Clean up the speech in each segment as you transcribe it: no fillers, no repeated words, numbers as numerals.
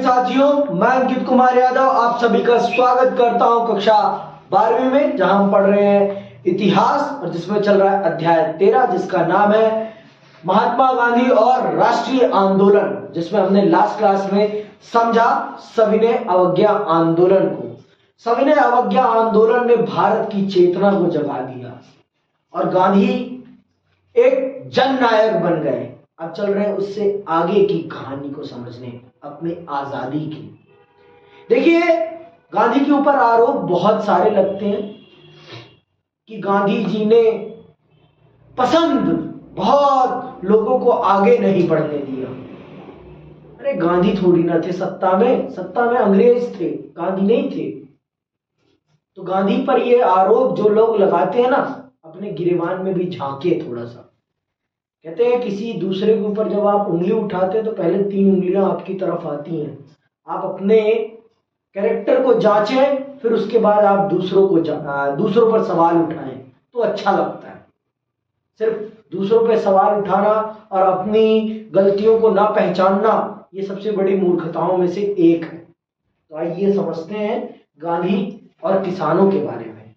साथियों, मैं अंकित कुमार यादव आप सभी का स्वागत करता हूं कक्षा 12वीं में, जहां हम पढ़ रहे हैं इतिहास और जिसमें चल रहा है अध्याय 13 जिसका नाम है महात्मा गांधी और राष्ट्रीय आंदोलन, जिसमें हमने लास्ट क्लास में समझा सविनय अवज्ञा आंदोलन को। सविनय अवज्ञा आंदोलन ने भारत की चेतना को जगा दिया और गांधी एक जननायक बन गए। अब चल रहे हैं उससे आगे की कहानी को समझने, अपनी आजादी की। देखिए, गांधी के ऊपर आरोप बहुत सारे लगते हैं कि गांधी जी ने पसंद बहुत लोगों को आगे नहीं बढ़ने दिया। अरे गांधी थोड़ी ना थे सत्ता में अंग्रेज थे, गांधी नहीं थे। तो गांधी पर ये आरोप जो लोग लगाते हैं ना, अपने गिरेबान में भी झांके थोड़ा सा। कहते हैं किसी दूसरे के ऊपर जब आप उंगली उठाते हैं तो पहले 3 उंगलियां आपकी तरफ आती हैं। आप अपने कैरेक्टर को जांचें, फिर उसके बाद आप दूसरों पर सवाल उठाएं तो अच्छा लगता है। सिर्फ दूसरों पर सवाल उठाना और अपनी गलतियों को ना पहचानना, ये सबसे बड़ी मूर्खताओं में से एक है। तो आइए समझते हैं गांधी और किसानों के बारे में।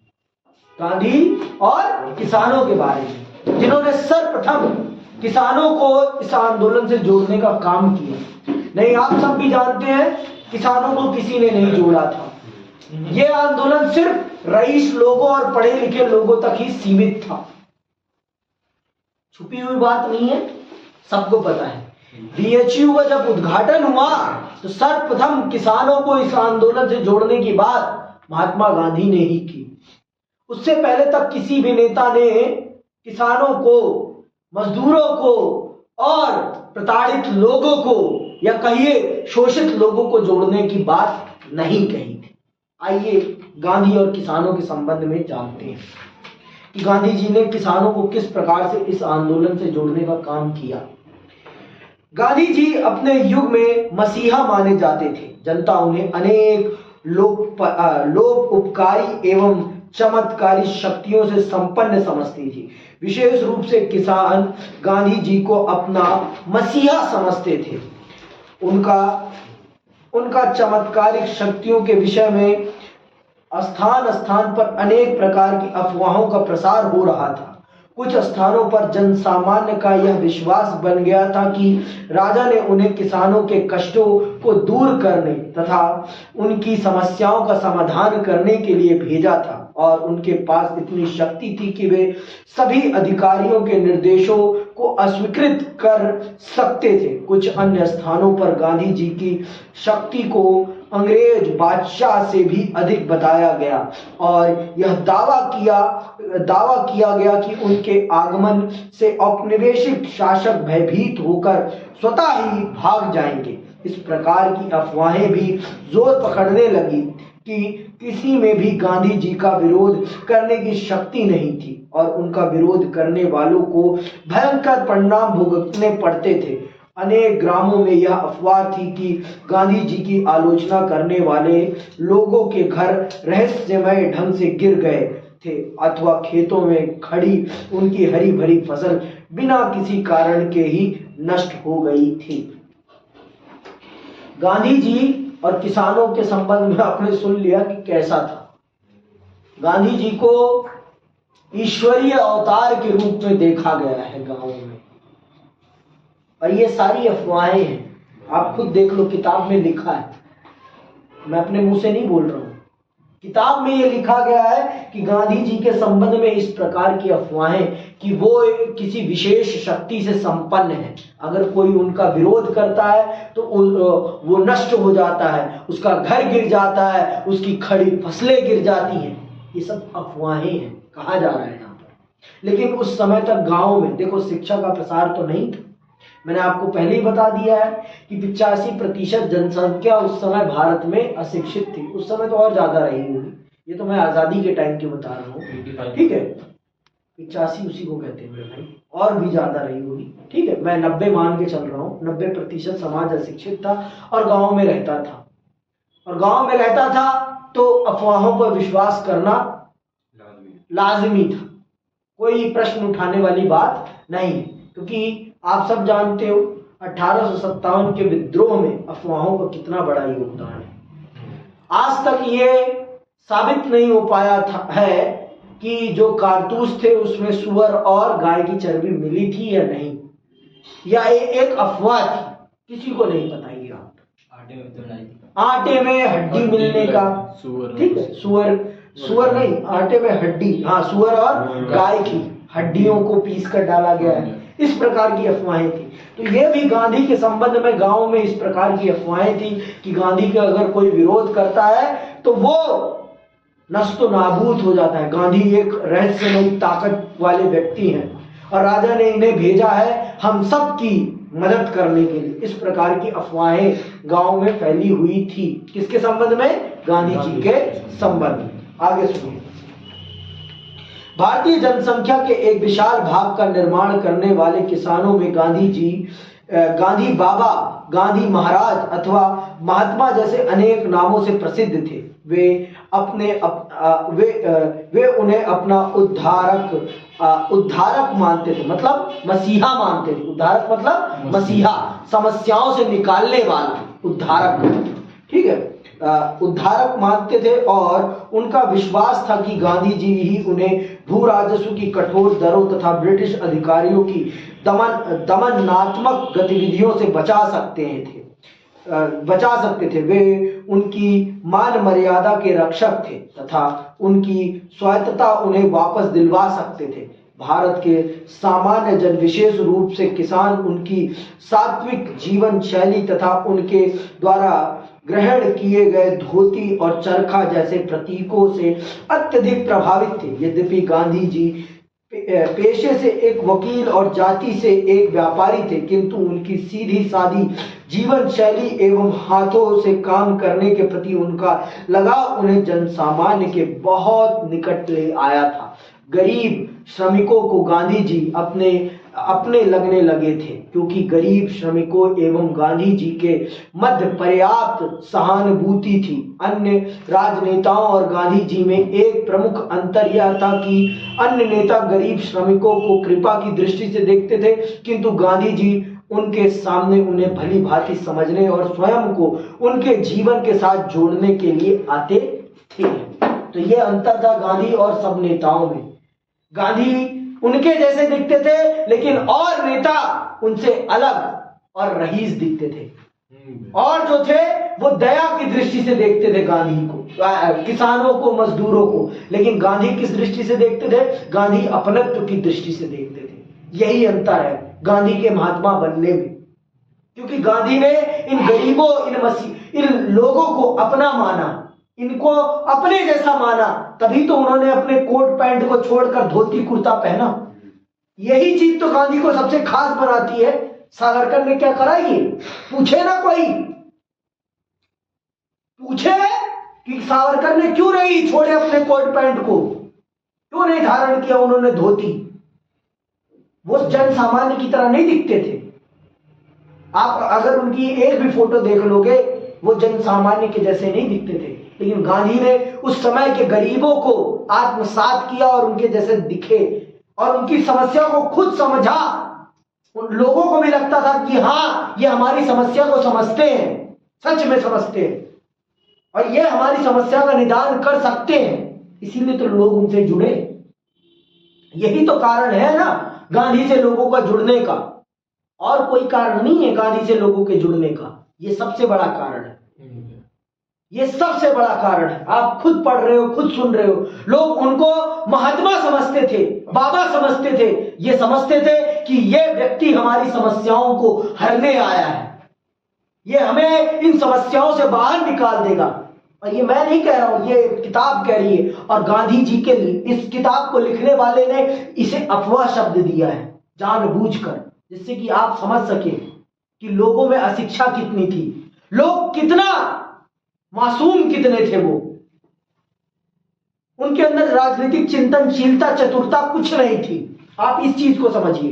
गांधी और किसानों के बारे में, जिन्होंने सर्वप्रथम किसानों को इस आंदोलन से जोड़ने का काम किया। नहीं, आप सब भी जानते हैं किसानों को किसी ने नहीं जोड़ा था। यह आंदोलन सिर्फ रईस लोगों और पढ़े लिखे लोगों तक ही सीमित था। छुपी हुई बात नहीं है, सबको पता है। बीएचयू का जब उद्घाटन हुआ तो सर्वप्रथम किसानों को इस आंदोलन से जोड़ने की बात महात्मा गांधी ने ही की। उससे पहले तक किसी भी नेता ने किसानों को, मजदूरों को और प्रताड़ित लोगों को, या कहिए शोषित लोगों को जोड़ने की बात नहीं कही थी। आइए गांधी और किसानों के संबंध में जानते हैं कि गांधी जी ने किसानों को किस प्रकार से इस आंदोलन से जोड़ने का काम किया। गांधी जी अपने युग में मसीहा माने जाते थे। जनता उन्हें अनेक लोकोपकारी एवं चमत्कारी शक्तियों से संपन्न समझती थी। विशेष रूप से किसान गांधी जी को अपना मसीहा समझते थे। उनका चमत्कारिक शक्तियों के विषय में स्थान स्थान पर अनेक प्रकार की अफवाहों का प्रसार हो रहा था। कुछ स्थानों पर जनसामान्य का यह विश्वास बन गया था कि राजा ने उन्हें किसानों के कष्टों को दूर करने तथा उनकी समस्याओं का समाधान करने के लिए भेजा था और उनके पास इतनी शक्ति थी कि वे सभी अधिकारियों के निर्देशों को अस्वीकृत कर सकते थे। कुछ अन्य स्थानों पर गांधी जी की शक्ति को अंग्रेज बादशाह से भी अधिक बताया गया और यह दावा किया गया कि उनके आगमन से औपनिवेशिक शासक भयभीत होकर स्वतः ही भाग जाएंगे। इस प्रकार की अफवाहें भी जोर पकड़ने लगी कि किसी में भी गांधी जी का विरोध करने की शक्ति नहीं थी और उनका विरोध करने वालों को भयंकर परिणाम भुगतने पड़ते थे। अनेक ग्रामों में यह अफवाह थी कि गांधी जी की आलोचना करने वाले लोगों के घर रहस्यमय ढंग से गिर गए थे अथवा खेतों में खड़ी उनकी हरी भरी फसल बिना किसी कारण के ही नष्ट हो गई थी। गांधी जी और किसानों के संबंध में आपने सुन लिया कि कैसा था। गांधी जी को ईश्वरीय अवतार के रूप में देखा गया है गांवों में, और ये सारी अफवाहें हैं। आप खुद देख लो, किताब में लिखा है, मैं अपने मुंह से नहीं बोल रहा हूं। किताब में ये लिखा गया है कि गांधी जी के संबंध में इस प्रकार की अफवाहें कि वो किसी विशेष शक्ति से संपन्न है। अगर कोई उनका विरोध करता है तो वो नष्ट हो जाता है, उसका घर गिर जाता है, उसकी खड़ी फसलें गिर जाती हैं। ये सब अफवाहें हैं, कहा जा रहा है यहाँ पर। लेकिन उस समय तक गाँव में देखो, शिक्षा का प्रसार तो नहीं था। मैंने आपको पहले ही बता दिया है कि 85% जनसंख्या उस समय भारत में अशिक्षित थी। उस समय तो और ज्यादा रही होगी, ये तो मैं आजादी के टाइम की बता रहा हूँ, ठीक है। 85 उसी को कहते हैं मेरे भाई, और भी ज्यादा रही होगी, ठीक है। मैं 90 मान के चल रहा हूँ। 90% समाज अशिक्षित था और गाँव में रहता था, तो अफवाहों पर विश्वास करना लाजमी था, कोई प्रश्न उठाने वाली बात नहीं। क्योंकि आप सब जानते हो 1857 के विद्रोह में अफवाहों का कितना बड़ा योगदान है। आज तक ये साबित नहीं हो पाया है कि जो कारतूस थे उसमें सुअर और गाय की चर्बी मिली थी या नहीं, या एक अफवाह थी, किसी को नहीं पता। ये आटे में हड्डी मिलने का, ठीक है, सुअर नहीं, आटे में हड्डी, हाँ, सुअर और गाय की हड्डियों को पीस कर डाला गया है, इस प्रकार की अफवाहें थी। तो ये भी गांधी के संबंध में गांव में इस प्रकार की अफवाहें थी कि गांधी का अगर कोई विरोध करता है तो वो नष्ट नाबूद हो जाता है। गांधी एक रहस्यमयी ताकत वाले व्यक्ति हैं और राजा ने इन्हें भेजा है हम सब की मदद करने के लिए। इस प्रकार की अफवाहें गांव में फैली हुई थी। किसके संबंध में? गांधी जी के संबंध में। आगे सुनिए। भारतीय जनसंख्या के एक विशाल भाग का निर्माण करने वाले किसानों में गांधी जी, गांधी बाबा, गांधी महाराज अथवा महात्मा जैसे अनेक नामों से प्रसिद्ध थे। वे उन्हें अपना उद्धारक मानते थे, मतलब मसीहा मानते थे। उद्धारक मतलब मसीहा, समस्याओं से निकालने वाला, उद्धारक, ठीक है, उद्धारक मानते थे। और उनका विश्वास था कि गांधी जी ही उन्हें भू राजस्व की कठोर दरों तथा ब्रिटिश अधिकारियों की दमनात्मक गतिविधियों से बचा सकते थे। वे उनकी मान मर्यादा के रक्षक थे तथा उनकी स्वायत्तता उन्हें वापस दिलवा सकते थे। भारत के सामान्य जन, विशेष रूप से किसान, उनकी सात्विक जीवन शैली तथा उनके द्वारा ग्रहण किए गए धोती और चरखा जैसे प्रतीकों से अत्यधिक प्रभावित थे। यद्यपि गांधी जी पेशे से एक वकील और जाति से एक व्यापारी थे, किंतु उनकी सीधी सादी जीवन शैली एवं हाथों से काम करने के प्रति उनका लगाव उन्हें जनसामान्य के बहुत निकट ले आया था। गरीब श्रमिकों को गांधी जी अपने लगने लगे थे, क्योंकि गरीब श्रमिकों एवं गांधी जी के मध्य पर्याप्त सहानुभूति थी। अन्य राजनेताओं और गांधी जी में एक प्रमुख अंतर यह था कि अन्य नेता गरीब श्रमिकों को कृपा की दृष्टि से देखते थे, किंतु गांधी जी उनके सामने उन्हें भली भांति समझने और स्वयं को उनके जीवन के साथ जोड़ने के लिए आते थे। तो ये अंतर था गांधी और सब नेताओं में। गांधी उनके जैसे दिखते थे, लेकिन और नेता उनसे अलग और रईस दिखते थे, और जो थे वो दया की दृष्टि से देखते थे गांधी को, किसानों को, मजदूरों को। लेकिन गांधी किस दृष्टि से देखते थे? गांधी अपनत्व की दृष्टि से देखते थे। यही अंतर है गांधी के महात्मा बनने में, क्योंकि गांधी ने इन गरीबों, इन लोगों को अपना माना, इनको अपने जैसा माना, तभी तो उन्होंने अपने कोट पैंट को छोड़कर धोती कुर्ता पहना। यही चीज तो गांधी को सबसे खास बनाती है। सावरकर ने क्या करा? ये पूछे ना, कोई पूछे कि सावरकर ने क्यों नहीं छोड़े अपने कोट पैंट को, क्यों नहीं धारण किया उन्होंने धोती? वो जन सामान्य की तरह नहीं दिखते थे। आप अगर उनकी एक भी फोटो देख लोगे, वो जन सामान्य के जैसे नहीं दिखते थे। लेकिन गांधी ने उस समय के गरीबों को आत्मसात किया और उनके जैसे दिखे और उनकी समस्या को खुद समझा। उन लोगों को भी लगता था कि हाँ, ये हमारी समस्या को समझते हैं, सच में समझते हैं, और ये हमारी समस्या का निदान कर सकते हैं। इसीलिए तो लोग उनसे जुड़े। यही तो कारण है ना गांधी से लोगों का जुड़ने का, और कोई कारण नहीं है गांधी से लोगों के जुड़ने का। ये सबसे बड़ा कारण है, ये सबसे बड़ा कारण है। आप खुद पढ़ रहे हो, खुद सुन रहे हो। लोग उनको महात्मा समझते थे, बाबा समझते थे। ये समझते थे कि ये व्यक्ति हमारी समस्याओं को हरने आया है, ये हमें इन समस्याओं से बाहर निकाल देगा। और ये मैं नहीं कह रहा हूं, ये किताब कह रही है। और गांधी जी के इस किताब को लिखने वाले ने इसे अफवाह शब्द दिया है जानबूझकर, जिससे कि आप समझ सके कि लोगों में अशिक्षा कितनी थी, लोग कितना मासूम कितने थे। वो उनके अंदर राजनीतिक चिंतनशीलता, चतुरता कुछ नहीं थी। आप इस चीज को समझिए।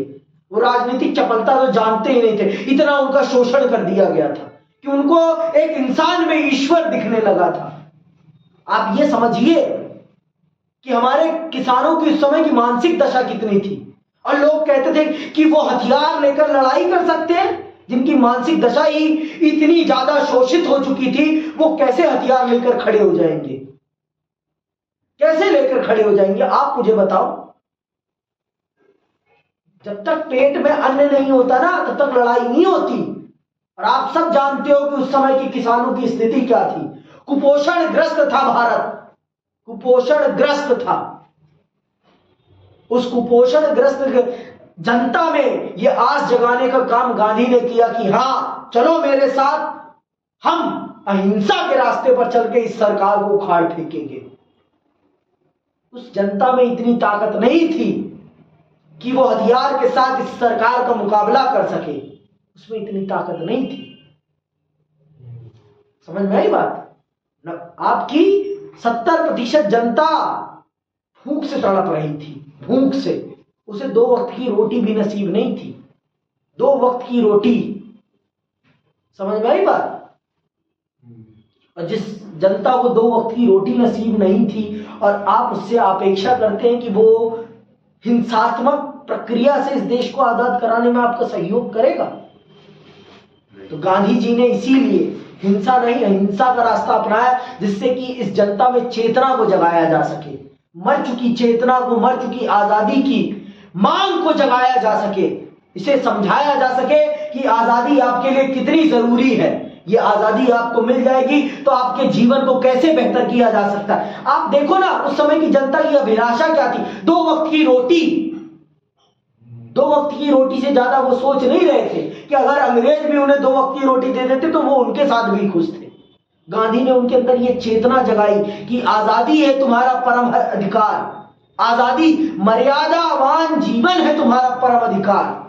वो राजनीतिक चपलता तो जानते ही नहीं थे। इतना उनका शोषण कर दिया गया था कि उनको एक इंसान में ईश्वर दिखने लगा था। आप ये समझिए कि हमारे किसानों की उस समय की मानसिक दशा कितनी थी। और लोग कहते थे कि वो हथियार लेकर लड़ाई कर सकते हैं, जिनकी मानसिक दशा ही इतनी ज्यादा शोषित हो चुकी थी, वो कैसे हथियार लेकर खड़े हो जाएंगे? कैसे लेकर खड़े हो जाएंगे? आप मुझे बताओ। जब तक पेट में अन्न नहीं होता ना, तब तक लड़ाई नहीं होती। और आप सब जानते हो कि उस समय की किसानों की स्थिति क्या थी। कुपोषण ग्रस्त था भारत, कुपोषण ग्रस्त था। उस कुपोषण ग्रस्त जनता में ये आस जगाने का काम गांधी ने किया कि हां चलो मेरे साथ, हम अहिंसा के रास्ते पर चल के इस सरकार को उखाड़ फेंकेंगे। उस जनता में इतनी ताकत नहीं थी कि वो हथियार के साथ इस सरकार का मुकाबला कर सके, उसमें इतनी ताकत नहीं थी। समझ में आई बात? आपकी 70% जनता भूख से तड़प रही थी, भूख से। उसे 2 वक्त की रोटी भी नसीब नहीं थी, 2 वक्त की रोटी। समझ में आई बात? और जिस जनता को 2 वक्त की रोटी नसीब नहीं थी और आप उससे अपेक्षा करते हैं कि वो हिंसात्मक प्रक्रिया से इस देश को आजाद कराने में आपका सहयोग करेगा, तो गांधी जी ने इसीलिए हिंसा नहीं अहिंसा का रास्ता अपनाया, जिससे कि इस जनता में चेतना को जगाया जा सके, मर चुकी चेतना को, मर चुकी आजादी की मांग को जगाया जा सके, इसे समझाया जा सके कि आजादी आपके लिए कितनी जरूरी है। ये आजादी आपको मिल जाएगी तो आपके जीवन को कैसे बेहतर किया जा सकता है। आप देखो ना, उस समय की जनता की अभिलाषा क्या थी? 2 वक्त की रोटी। 2 वक्त की रोटी से ज्यादा वो सोच नहीं रहे थे कि अगर अंग्रेज भी उन्हें 2 वक्त की रोटी दे देते तो वो उनके साथ भी खुश थे। गांधी ने उनके अंदर ये चेतना जगाई कि आजादी है तुम्हारा परम अधिकार, आजादी मर्यादावान जीवन है तुम्हारा परम अधिकार।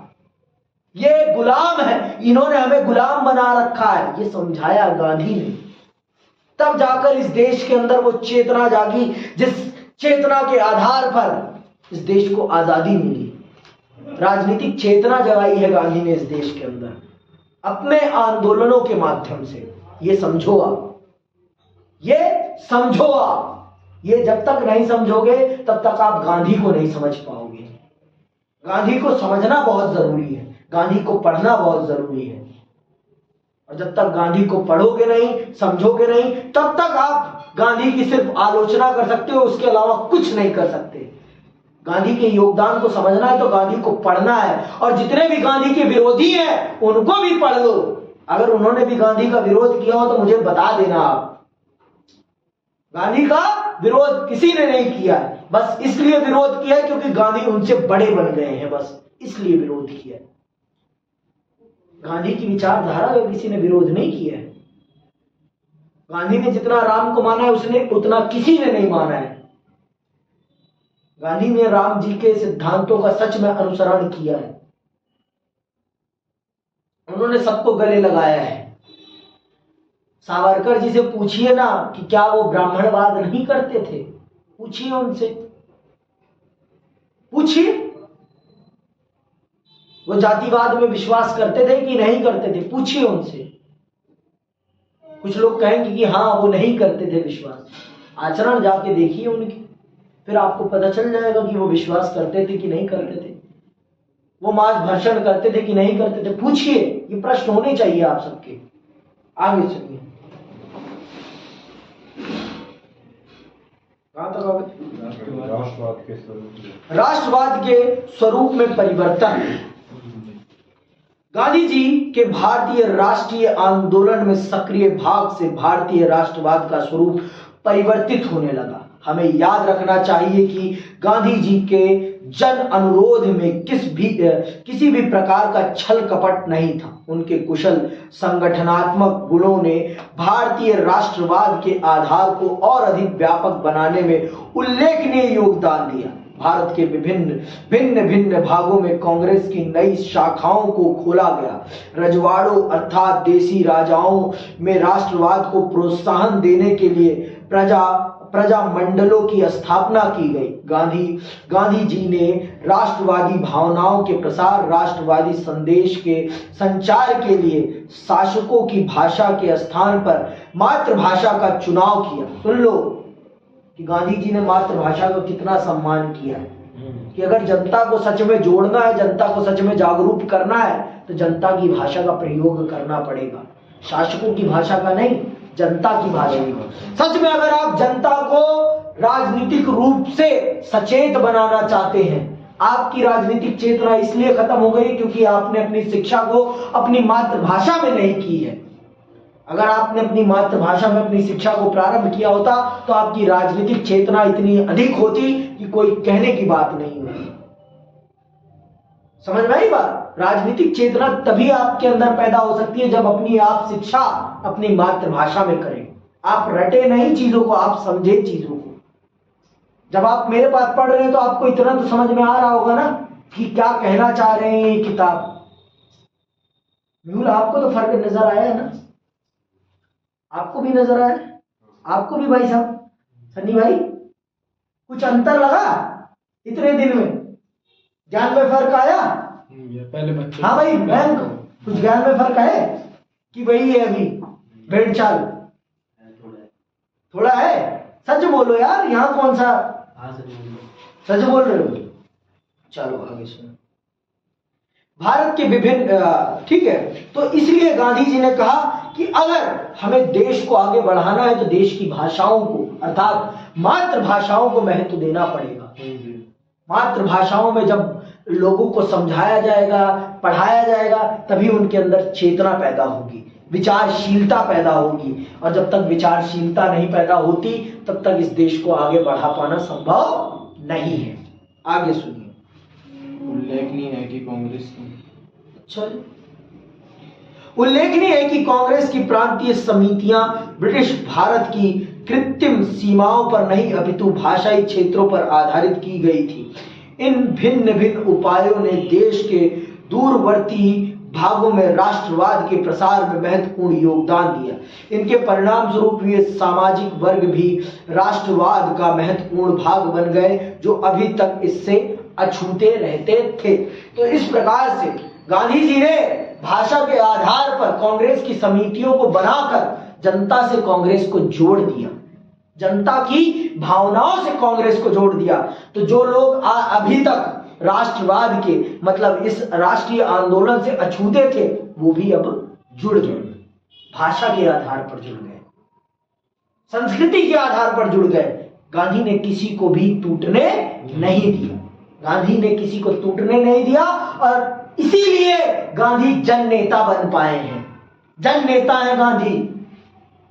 ये गुलाम है, इन्होंने हमें गुलाम बना रखा है, ये समझाया गांधी ने। तब जाकर इस देश के अंदर वो चेतना जागी जिस चेतना के आधार पर इस देश को आजादी मिली। राजनीतिक चेतना जगाई है गांधी ने इस देश के अंदर अपने आंदोलनों के माध्यम से। ये समझो आप, ये समझो आप। ये जब तक नहीं समझोगे तब तक आप गांधी को नहीं समझ पाओगे। गांधी को समझना बहुत जरूरी है, गांधी को पढ़ना बहुत जरूरी है। और जब तक गांधी को पढ़ोगे नहीं, समझोगे नहीं, तब तक आप गांधी की सिर्फ आलोचना कर सकते हो, उसके अलावा कुछ नहीं कर सकते। गांधी के योगदान को समझना है तो गांधी को पढ़ना है। और जितने भी गांधी के विरोधी हैं उनको भी पढ़ लो। अगर उन्होंने भी गांधी का विरोध किया हो तो मुझे बता देना आप। गांधी का विरोध किसी ने नहीं किया है, बस इसलिए विरोध किया है क्योंकि गांधी उनसे बड़े बन गए हैं, बस इसलिए विरोध किया है। गांधी की विचारधारा का किसी ने विरोध नहीं किया है। गांधी ने जितना राम को माना है उसने उतना किसी ने नहीं माना है। गांधी ने राम जी के सिद्धांतों का सच में अनुसरण किया है। उन्होंने सबको गले लगाया है। सावरकर जी से पूछिए ना कि क्या वो ब्राह्मणवाद नहीं करते थे, पूछिए उनसे, पूछिए वो जातिवाद में विश्वास करते थे कि नहीं करते थे, पूछिए उनसे। कुछ लोग कहेंगे कि हाँ वो नहीं करते थे विश्वास, आचरण जाके देखिए उनकी, फिर आपको पता चल जाएगा कि वो विश्वास करते थे कि नहीं करते थे, वो मांस भक्षण करते थे कि नहीं करते थे। पूछिए, ये प्रश्न होने चाहिए आप सबके। आगे चलिए, कहां तक आगे? राष्ट्रवाद के स्वरूप में परिवर्तन। गांधी जी के भारतीय राष्ट्रीय आंदोलन में सक्रिय भाग से भारतीय राष्ट्रवाद का स्वरूप परिवर्तित होने लगा। हमें याद रखना चाहिए कि गांधी जी के जन अनुरोध में किसी भी प्रकार का छल कपट नहीं था। उनके कुशल संगठनात्मक गुणों ने भारतीय राष्ट्रवाद के आधार को और अधिक व्यापक बनाने में उल्लेखनीय योगदान दिया। भारत के भिन्न भिन्न भागों में कांग्रेस की नई शाखाओं को खोला गया। रजवाड़ों अर्थात देसी राजाओं में राष्ट्रवाद को प्रोत्साहन देने के लिए प्रजा मंडलों की स्थापना की गई। गांधी जी ने राष्ट्रवादी भावनाओं के प्रसार, राष्ट्रवादी संदेश के संचार के लिए शासकों की भाषा के स्थान पर मातृभाषा का चुनाव किया। सुन लो कि गांधी जी ने मातृभाषा को कितना सम्मान किया है। कि अगर जनता को सच में जोड़ना है, जनता को सच में जागरूक करना है, तो जनता की भाषा का प्रयोग करना पड़ेगा, शासकों की भाषा का नहीं, जनता की भाषा। सच में अगर आप जनता को राजनीतिक रूप से सचेत बनाना चाहते हैं, आपकी राजनीतिक चेतना इसलिए खत्म हो गई क्योंकि आपने अपनी शिक्षा को अपनी मातृभाषा में नहीं की है। अगर आपने अपनी मातृभाषा में अपनी शिक्षा को प्रारंभ किया होता तो आपकी राजनीतिक चेतना इतनी अधिक होती कि कोई कहने की बात नहीं होती। समझ में आई बात? राजनीतिक चेतना तभी आपके अंदर पैदा हो सकती है जब अपनी आप शिक्षा अपनी मातृभाषा में करें। आप रटे नहीं चीजों को, आप समझे चीजों को। जब आप मेरे पास पढ़ रहे हैं तो आपको इतना तो समझ में आ रहा होगा ना कि क्या कहना चाह रहे हैं ये किताब। आपको तो फर्क नजर आया है ना? आपको भी नजर आया? आपको भी भाई साहब, सन्नी भाई, कुछ अंतर लगा इतने दिन में? ज्ञान में फर्क आया? पहले बच्चे, हाँ भाई बैंक, कुछ ज्ञान में फर्क है कि वही है अभी भेड़ चाल? थोड़ा है। सच बोलो यार, यहाँ कौन सा सच बोल रहे हो? चलो आगे सुनो। भारत के विभिन्न, ठीक है, तो इसलिए गांधी जी ने कहा कि अगर हमें देश को आगे बढ़ाना है तो देश की भाषाओं को, अर्थात मातृभाषाओं को महत्व देना पड़ेगा। मातृभाषाओं में जब लोगों को समझाया जाएगा, पढ़ाया जाएगा, तभी उनके अंदर चेतना पैदा होगी, विचारशीलता पैदा होगी। और जब तक विचारशीलता नहीं पैदा होती तब तक इस देश को आगे बढ़ा पाना संभव नहीं है। आगे सुनिए। उल्लेखनीय है कि कांग्रेस उल्लेखनीय है कि कांग्रेस की प्रांतीय समितियां ब्रिटिश भारत की कृत्रिम सीमाओं पर नहीं अपितु भाषाई क्षेत्रों पर आधारित की गई थी। इन भिन्न भिन्न उपायों ने देश के दूरवर्ती भागों में राष्ट्रवाद के प्रसार में महत्वपूर्ण योगदान दिया। इनके परिणाम स्वरूप ये सामाजिक वर्ग भी राष्ट्रवाद का महत्वपूर्ण भाग बन गए जो अभी तक इससे अछूते रहते थे। तो इस प्रकार से गांधी जी ने भाषा के आधार पर कांग्रेस की समितियों को बनाकर जनता से कांग्रेस को जोड़ दिया, जनता की भावनाओं से कांग्रेस को जोड़ दिया। तो जो लोग अभी तक राष्ट्रवाद के, मतलब इस राष्ट्रीय आंदोलन से अछूते थे, वो भी अब जुड़ गए, भाषा के आधार पर जुड़ गए, संस्कृति के आधार पर जुड़ गए। गांधी ने किसी को भी टूटने नहीं दिया, गांधी ने किसी को टूटने नहीं दिया। और इसीलिए गांधी जन नेता बन पाए हैं। जन नेता है गांधी,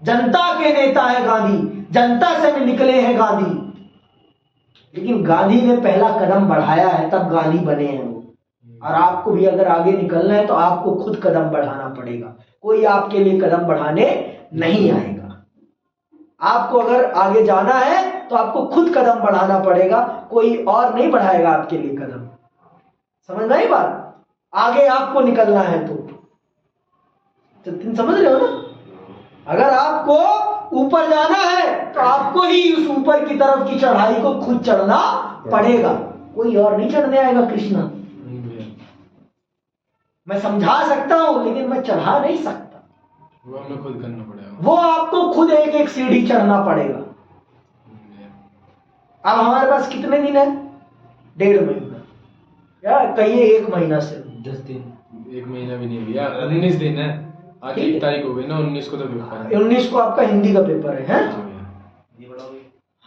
जनता के नेता है गांधी, जनता से निकले हैं गांधी। लेकिन गांधी ने पहला कदम बढ़ाया है, तब गांधी बने हैं वो। और आपको भी अगर आगे निकलना है तो आपको खुद कदम बढ़ाना पड़ेगा, कोई आपके लिए कदम बढ़ाने नहीं आएगा। आपको अगर आगे जाना है तो आपको खुद कदम बढ़ाना पड़ेगा, कोई और नहीं बढ़ाएगा आपके लिए कदम। समझ में आई बात? आगे आपको निकलना है तो तुम समझ रहे हो ना? अगर आपको ऊपर जाना है तो आपको ही उस ऊपर की तरफ की चढ़ाई को खुद चढ़ना पड़ेगा, कोई और नहीं चढ़ने आएगा। कृष्णा, मैं समझा सकता हूं लेकिन मैं चढ़ा नहीं सकता, वो हमें खुद करना पड़ेगा, वो आपको खुद एक एक सीढ़ी चढ़ना पड़ेगा। अब हमारे पास कितने दिन है? 1.5 महीना, या कहिए 1 महीना से 10 दिन, 1 महीना भी नहीं भैया, 19 दिन है। आज 1 तारीख हो गई ना, 19 को तो पेपर है। 19 को आपका हिंदी का पेपर है?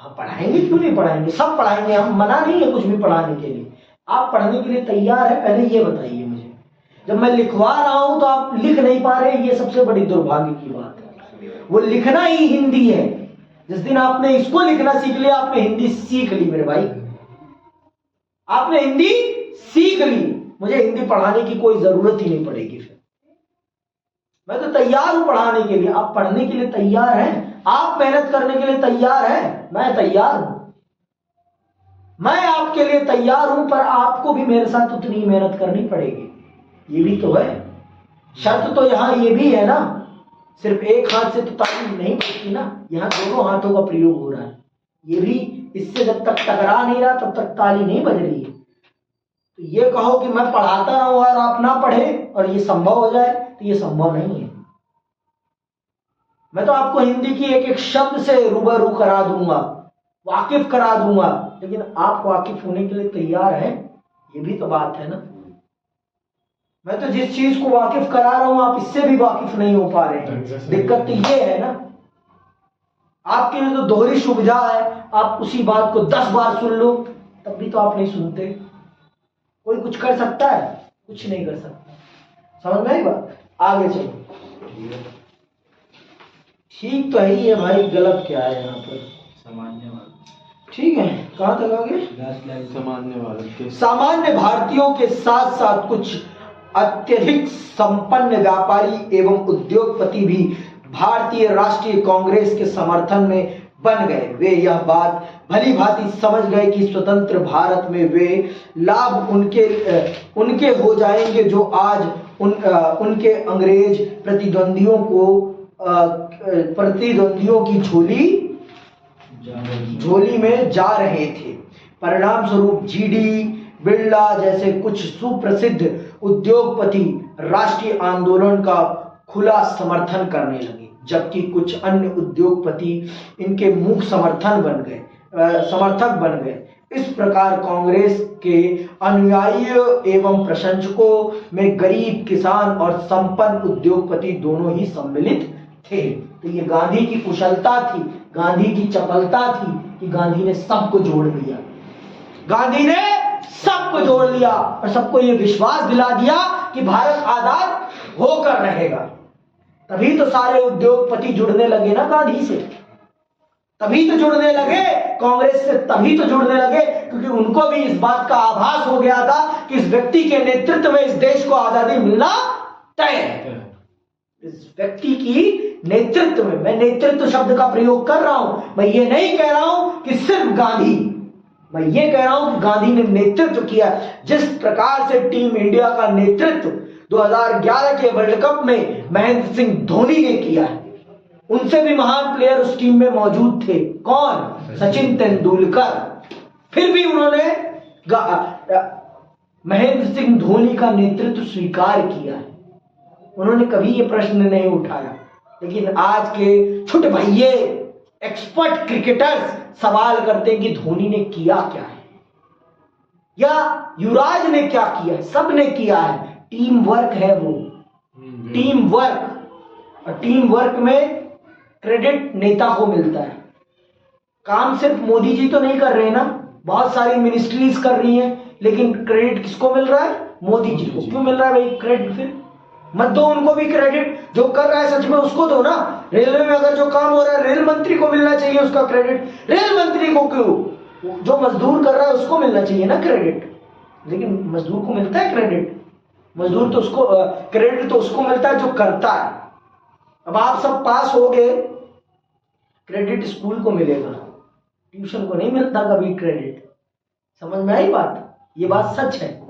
हाँ, पढ़ाएंगे, क्यों नहीं पढ़ाएंगे, सब पढ़ाएंगे, हम मना नहीं है कुछ भी पढ़ाने के लिए। आप पढ़ने के लिए तैयार है? पहले ये बताइए मुझे। जब मैं लिखवा रहा हूं तो आप लिख नहीं पा रहे, ये सबसे बड़ी दुर्भाग्य की बात है। वो लिखना ही हिंदी है। जिस दिन आपने इसको लिखना सीख लिया, आपने हिंदी सीख ली मेरे भाई, आपने हिंदी सीख ली। मुझे हिंदी पढ़ाने की कोई जरूरत ही नहीं पड़ेगी फिर। मैं तो तैयार हूं पढ़ाने के लिए। आप पढ़ने के लिए तैयार हैं, आप मेहनत करने के लिए तैयार हैं, मैं तैयार हूं, मैं आपके लिए तैयार हूं। पर आपको भी मेरे साथ उतनी मेहनत करनी पड़ेगी, ये भी तो है। शर्त तो यहां ये भी है ना, सिर्फ एक हाथ से तो ताली नहीं बजती ना, यहाँ दोनों हाथों का प्रयोग हो रहा है। ये भी, इससे जब तक टकरा नहीं रहा तब तक ताली नहीं बज रही है। तो ये कहो कि मैं पढ़ाता रहूं और आप ना पढ़े और ये संभव हो जाए, तो ये संभव नहीं है। मैं तो आपको हिंदी की एक एक शब्द से रूबरू करा दूंगा, वाकिफ करा दूंगा। लेकिन आप वाकिफ होने के लिए तैयार हैं, ये भी तो बात है ना। मैं तो जिस चीज को वाकिफ करा रहा हूं आप इससे भी वाकिफ नहीं हो पा रहे हैं। दिक्कत तो ये है ना, आपके लिए तो दोहरी सुविधा है, आप उसी बात को 10 बार सुन लो तब भी तो आप नहीं सुनते। कोई कुछ कर सकता है? कुछ नहीं कर सकता। समझ में आई बात? आगे चलो। ठीक तो है ही है भाई, गलत क्या है यहाँ पर? सामान्यवाद। ठीक है, कहाँ तक आगे? सामान्यवाद। सामान्य भारतीयों के साथ साथ कुछ अत्यधिक संपन्न व्यापारी एवं उद्योगपति भी भारतीय राष्ट्रीय कांग्रेस के समर्थन में बन गए। वे यह बात भली भांति समझ गए कि स्वतंत्र भारत में वे लाभ उनके हो जाएंगे जो आज उनके अंग्रेज प्रतिद्वंदियों की झोली में जा रहे थे। परिणाम स्वरूप जीडी बिरला जैसे कुछ सुप्रसिद्ध उद्योगपति राष्ट्रीय आंदोलन का खुला समर्थन करने लगे, जबकि कुछ अन्य उद्योगपति इनके मुख्य समर्थक बन गए। इस प्रकार कांग्रेस के अनुयायियों एवं प्रशंसकों में गरीब, किसान और संपन्न उद्योगपति दोनों ही सम्मिलित थे। तो ये गांधी की कुशलता थी, गांधी की चपलता थी कि गांधी ने सबको जोड़ दिया। गांधी ने सबको जोड़ लिया और सबको ये विश्वास दिला दिया कि भारत आजाद होकर रहेगा। तभी तो सारे उद्योगपति जुड़ने लगे ना गांधी से, तभी तो जुड़ने लगे कांग्रेस से, तभी तो जुड़ने लगे क्योंकि उनको भी इस बात का आभास हो गया था कि इस व्यक्ति के नेतृत्व में इस देश को आजादी मिलना तय है। इस व्यक्ति की नेतृत्व में, मैं नेतृत्व शब्द का प्रयोग कर रहा हूं, मैं ये नहीं कह रहा हूं कि सिर्फ गांधी, मैं ये कह रहा हूं कि गांधी ने नेतृत्व किया। जिस प्रकार से टीम इंडिया का नेतृत्व 2011 के वर्ल्ड कप में महेंद्र सिंह धोनी ने किया है, उनसे भी महान प्लेयर उस टीम में मौजूद थे। कौन? सचिन तेंदुलकर। फिर भी उन्होंने महेंद्र सिंह धोनी का नेतृत्व स्वीकार किया है, उन्होंने कभी ये प्रश्न नहीं उठाया। लेकिन आज के छोटे भैये एक्सपर्ट क्रिकेटर्स सवाल करते हैं कि धोनी ने किया क्या है या युवराज ने क्या किया है। सब ने किया है, टीम वर्क है वो, टीम वर्क। और टीम वर्क में क्रेडिट नेता को मिलता है। काम सिर्फ मोदी जी तो नहीं कर रहे ना, बहुत सारी मिनिस्ट्रीज कर रही हैं, लेकिन क्रेडिट किसको मिल रहा है? मोदी जी को। क्यों मिल रहा है भाई क्रेडिट? फिर मत दो उनको भी क्रेडिट, जो कर रहा है सच में उसको दो ना। रेलवे में अगर जो काम हो रहा है रेल मंत्री को मिलना चाहिए उसका क्रेडिट, रेल मंत्री को क्यों? जो मजदूर कर रहा है उसको मिलना चाहिए ना क्रेडिट। लेकिन मजदूर को मिलता है क्रेडिट? मजदूर तो उसको क्रेडिट तो उसको मिलता है जो करता है। अब आप सब पास हो गए, क्रेडिट स्कूल को मिलेगा, ट्यूशन को नहीं मिलता कभी क्रेडिट। समझ में आई बात? ये बात सच है।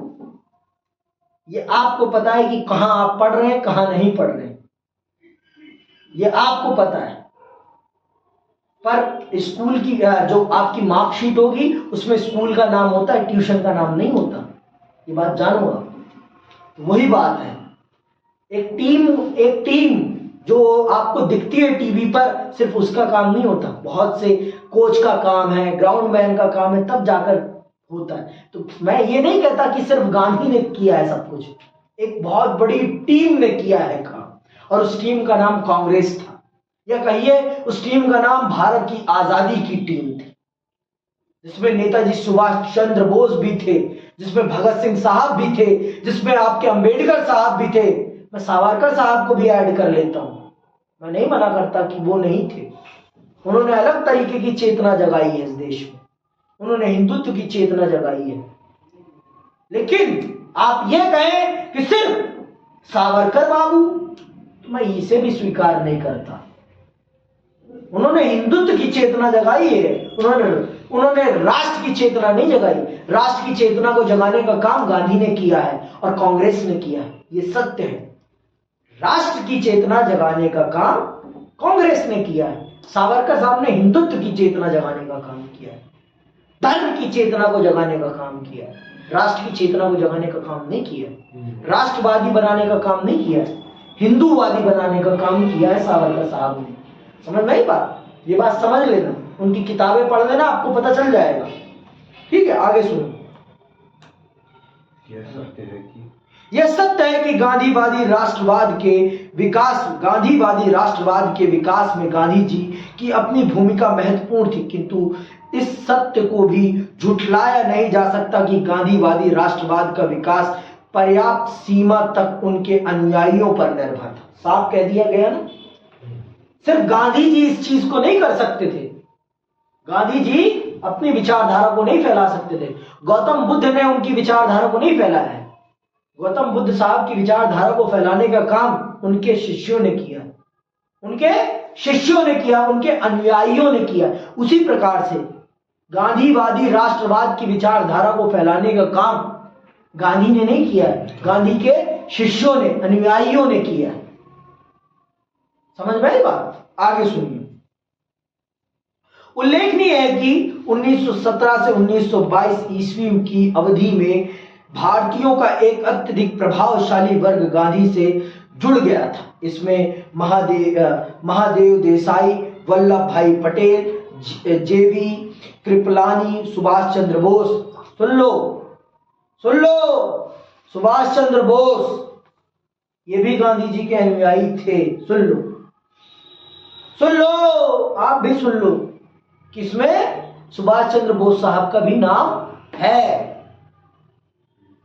ये आपको पता है कि कहां आप पढ़ रहे हैं, कहां नहीं पढ़ रहे हैं, ये आपको पता है। पर स्कूल की जो आपकी मार्कशीट होगी उसमें स्कूल का नाम होता है, ट्यूशन का नाम नहीं होता। ये बात जानो आप। तो वही बात है, एक टीम जो आपको दिखती है टीवी पर, सिर्फ उसका काम नहीं होता, बहुत से कोच का काम है, ग्राउंड मैन का काम है, तब जाकर होता है। तो मैं ये नहीं कहता कि सिर्फ गांधी ने किया है सब कुछ, एक बहुत बड़ी टीम ने किया है काम, और उस टीम का नाम कांग्रेस था, या कहिए उस टीम का नाम भारत की आजादी की टीम थी, जिसमें नेताजी सुभाष चंद्र बोस भी थे, जिसमें भगत सिंह साहब भी थे, जिसमें आपके अंबेडकर साहब भी थे। मैं सावरकर साहब को भी ऐड कर लेता हूं, मैं नहीं मना करता कि वो नहीं थे। उन्होंने अलग तरीके की चेतना जगाई है इस देश में, उन्होंने हिंदुत्व की चेतना जगाई है। लेकिन आप ये कहें कि सिर्फ सावरकर बाबू, तो मैं इसे भी स्वीकार नहीं करता। उन्होंने हिंदुत्व की चेतना जगाई है, उन्होंने राष्ट्र की चेतना नहीं जगाई। राष्ट्र की चेतना को जगाने का काम गांधी ने किया है और कांग्रेस ने किया है, ये सत्य है। राष्ट्र की चेतना जगाने का काम कांग्रेस ने किया है, सावरकर साहब ने हिंदुत्व की चेतना जगाने का काम किया है, धर्म की चेतना को जगाने का काम किया है, राष्ट्र की चेतना को जगाने का काम नहीं किया है, राष्ट्रवादी बनाने का काम नहीं किया है, हिंदूवादी बनाने का काम किया है सावरकर साहब ने। समझ में आई बात? ये बात समझ लेना, उनकी किताबें पढ़ लेना, आपको पता चल जाएगा। ठीक है, आगे सुनो। यह सत्य है कि गांधीवादी राष्ट्रवाद के विकास में गांधी जी की अपनी भूमिका महत्वपूर्ण थी, किंतु इस सत्य को भी झुठलाया नहीं जा सकता कि गांधीवादी राष्ट्रवाद का विकास पर्याप्त सीमा तक उनके अनुयायियों पर निर्भर था। साफ कह दिया गया ना, सिर्फ गांधी जी इस चीज को नहीं कर सकते थे, गांधी जी अपनी विचारधारा को नहीं फैला सकते थे, गौतम बुद्ध ने उनकी विचारधारा को नहीं फैलाया है। गौतम बुद्ध साहब की विचारधारा को फैलाने का काम उनके शिष्यों ने किया, उनके अनुयायियों ने किया। उसी प्रकार से गांधीवादी राष्ट्रवाद की विचारधारा को फैलाने का काम गांधी ने नहीं किया है, गांधी के शिष्यों ने, अनुयायियों ने किया है। समझ में आई बात? आगे सुनिए। उल्लेखनीय है कि 1917 से 1922 ईस्वी की अवधि में भारतीयों का एक अत्यधिक प्रभावशाली वर्ग गांधी से जुड़ गया था। इसमें महादेव देसाई, वल्लभ भाई पटेल, जेवी कृपलानी, सुभाष चंद्र बोस, सुन लो, सुभाष चंद्र बोस, ये भी गांधी जी के अनुयायी थे। सुन लो, आप भी सुन लो, किसमें सुभाष चंद्र बोस साहब का भी नाम है,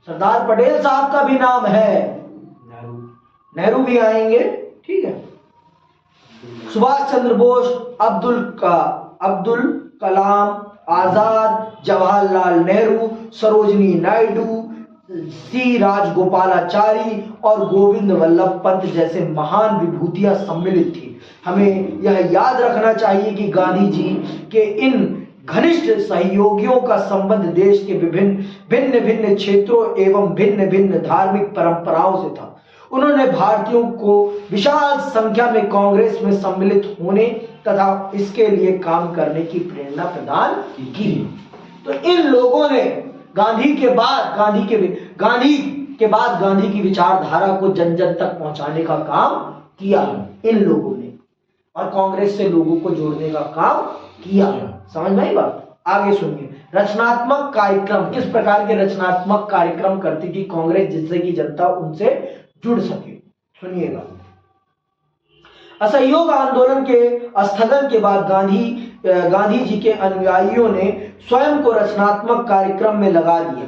सरदार पटेल साहब का भी नाम है, नेहरू भी आएंगे, ठीक है। सुभाष चंद्र बोस, अब्दुल कलाम आजाद, जवाहरलाल नेहरू, सरोजिनी नायडू, सी राजगोपालाचारी और गोविंद वल्लभ पंत जैसे महान विभूतियां सम्मिलित थी। हमें यह याद रखना चाहिए कि गांधी जी के इन घनिष्ठ सहयोगियों का संबंध देश के भिन्न भिन्न क्षेत्रों एवं भिन्न भिन्न धार्मिक परंपराओं से था। उन्होंने भारतीयों को विशाल संख्या में कांग्रेस में सम्मिलित होने तथा इसके लिए काम करने की प्रेरणा प्रदान की। तो इन लोगों ने गांधी के बाद गांधी की विचारधारा को जन जन तक पहुंचाने का काम किया इन लोगों ने, और कांग्रेस से लोगों को जोड़ने का काम किया। समझ में आई बात? आगे सुनिए। रचनात्मक कार्यक्रम, किस प्रकार के रचनात्मक कार्यक्रम करती थी कांग्रेस जिससे कि जनता उनसे जुड़ सके? सुनिएगा। असहयोग आंदोलन के स्थगन के बाद गांधी जी के अनुयायियों ने स्वयं को रचनात्मक कार्यक्रम में लगा दिया।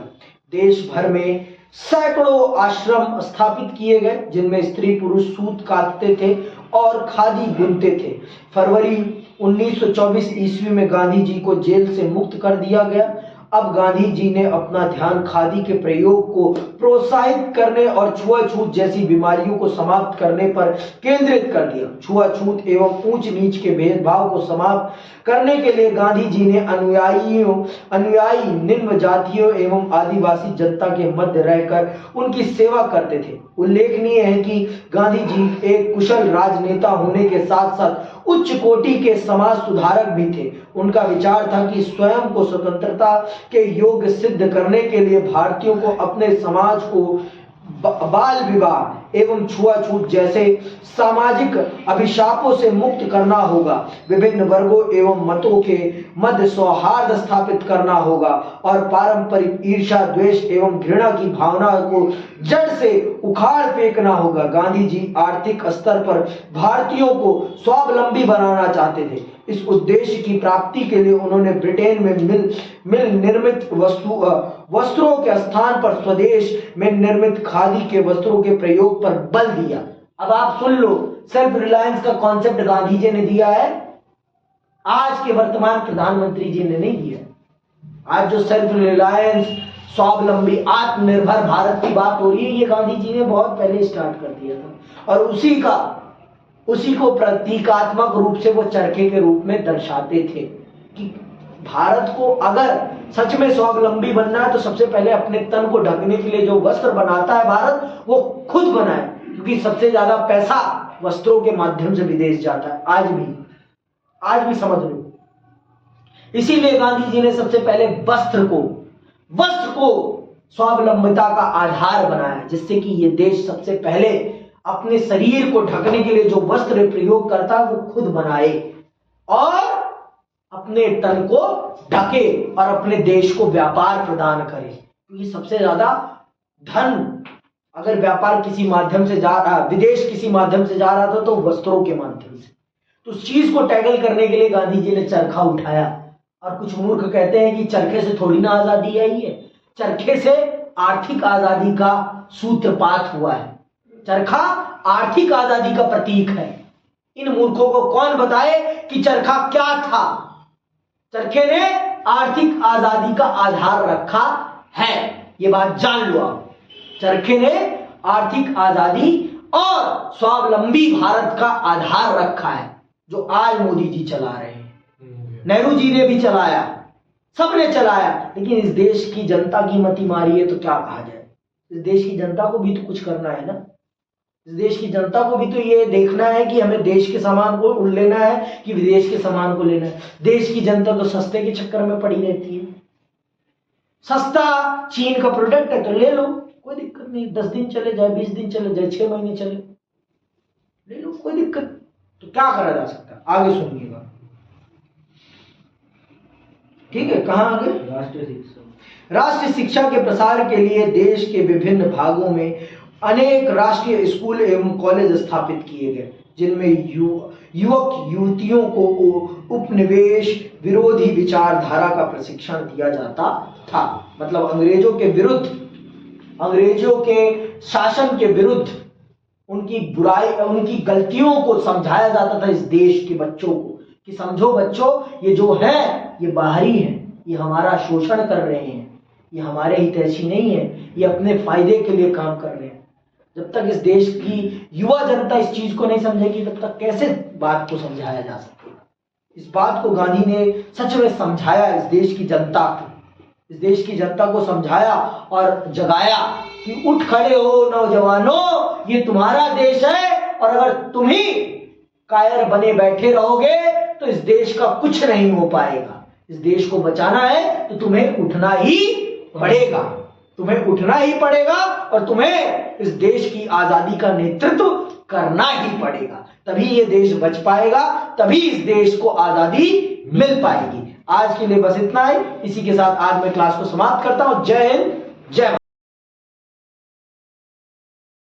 देश भर में सैकड़ों आश्रम स्थापित किए गए जिनमें स्त्री पुरुष सूत काटते थे और खादी बुनते थे। फरवरी 1924 ईस्वी में गांधी जी को जेल से मुक्त कर दिया गया। अब गांधी जी ने अपना ध्यान खादी के प्रयोग को प्रोत्साहित करने और छुआछूत जैसी बीमारियों को समाप्त करने पर केंद्रित कर दिया। छुआछूत एवं ऊंच नीच के भेदभाव को समाप्त करने के लिए गांधी जी ने अनुयायी निम्न जातियों एवं आदिवासी जनता के मध्य रहकर उनकी सेवा करते थे। उल्लेखनीय है कि गांधी जी एक कुशल राजनेता होने के साथ साथ उच्च कोटि के समाज सुधारक भी थे। उनका विचार था कि स्वयं को स्वतंत्रता के योग्य सिद्ध करने के लिए भारतीयों को अपने समाज को बाल विवाह एवं छुआछूत जैसे सामाजिक अभिशापों से मुक्त करना होगा। विभिन्न वर्गों एवं मतों के मध्य सौहार्द स्थापित करना होगा और पारंपरिक ईर्ष्या, द्वेष एवं घृणा की भावना को जड़ से उखाड़ फेंकना होगा। गांधी जी आर्थिक स्तर पर भारतीयों को स्वावलंबी बनाना चाहते थे। इस उद्देश्य की प्राप्ति के लिए उन्होंने ब्रिटेन में मिल निर्मित वस्त्रों के स्थान पर स्वदेश में निर्मित खादी के वस्त्रों के प्रयोग पर बल दिया। अब आप सुन लो, सेल्फ रिलायंस का कॉन्सेप्ट गांधी जी ने दिया है, आज के वर्तमान प्रधानमंत्री जी ने नहीं दिया। आज जो सेल्फ रिलायंस, स्वावलंबी, आत्मनिर्भर भारत की बात हो रही है, ये गांधी जी ने बहुत पहले स्टार्ट कर दिया था और उसी को प्रतीकात्मक रूप से वो चरखे के रूप में दर्शाते थे कि भारत को अगर सच में स्वावलंबी बनना है तो सबसे पहले अपने तन को ढकने के लिए जो वस्त्र बनाता है भारत, वो खुद बनाए, क्योंकि सबसे ज्यादा पैसा वस्त्रों के माध्यम से विदेश जाता है। आज भी समझ लो। इसीलिए गांधी जी ने सबसे पहले वस्त्र को स्वावलंबिता का आधार बनाया, जिससे कि ये देश सबसे पहले अपने शरीर को ढकने के लिए जो वस्त्र प्रयोग करता है वो खुद बनाए और अपने तन को ढके और अपने देश को व्यापार प्रदान करे, क्योंकि सबसे ज्यादा धन अगर व्यापार किसी माध्यम से जा रहा, विदेश किसी माध्यम से जा रहा था तो वस्त्रों के माध्यम से। तो उस चीज को टैकल करने के लिए गांधी जी ने चरखा उठाया। और कुछ मूर्ख कहते हैं कि चरखे से थोड़ी ना आजादी आई है, चरखे से आर्थिक आजादी का सूत्रपात हुआ है। चरखा आर्थिक आजादी का प्रतीक है। इन मूर्खों को कौन बताए कि चरखा क्या था। चरखे ने आर्थिक आजादी का आधार रखा है, ये बात जान लो आप। चरखे ने आर्थिक आजादी और स्वावलंबी भारत का आधार रखा है, जो आज मोदी जी चला रहे हैं, नेहरू जी ने भी चलाया, सबने चलाया। लेकिन इस देश की जनता की मति मारी है तो क्या कहा जाए। इस देश की जनता को भी तो कुछ करना है ना। इस देश की जनता को भी तो ये देखना है कि हमें देश के सामान को लेना है कि विदेश के सामान को लेना है। देश की जनता तो सस्ते के चक्कर में पड़ी रहती है। सस्ता चीन का प्रोडक्ट है तो ले लो, कोई दिक्कत नहीं। 10 दिन चले जाए, 20 दिन चले जाए, 6 महीने चले, ले लो, कोई दिक्कत। तो क्या करा जा सकता है, आगे सुनिएगा। ठीक है, कहां आगे? राष्ट्रीय शिक्षा के प्रसार के लिए देश के विभिन्न भागों में अनेक राष्ट्रीय स्कूल एवं कॉलेज स्थापित किए गए, जिनमें युवक युवतियों को उपनिवेश विरोधी विचारधारा का प्रशिक्षण दिया जाता था। मतलब अंग्रेजों के विरुद्ध, अंग्रेजों के शासन के विरुद्ध उनकी बुराई, उनकी गलतियों को समझाया जाता था इस देश के बच्चों को कि समझो बच्चों, ये जो है ये बाहरी है, ये हमारा शोषण कर रहे हैं, ये हमारे हितैषी नहीं है, ये अपने फायदे के लिए काम कर रहे हैं। जब तक इस देश की युवा जनता इस चीज को नहीं समझेगी तब तक कैसे बात को समझाया जा सकेगा। इस बात को गांधी ने सच में समझाया इस देश की जनता को, इस देश की जनता को समझाया और जगाया कि उठ खड़े हो नौजवानों, ये तुम्हारा देश है और अगर तुम ही कायर बने बैठे रहोगे तो इस देश का कुछ नहीं हो पाएगा। इस देश को बचाना है तो तुम्हें उठना ही पड़ेगा, तुम्हें उठना ही पड़ेगा और तुम्हें इस देश की आजादी का नेतृत्व करना ही पड़ेगा। तभी ये देश बच पाएगा, तभी इस देश को आजादी मिल पाएगी। आज के लिए बस इतना ही। इसी के साथ आज मैं क्लास को समाप्त करता हूं। जय हिंद, जय भारत।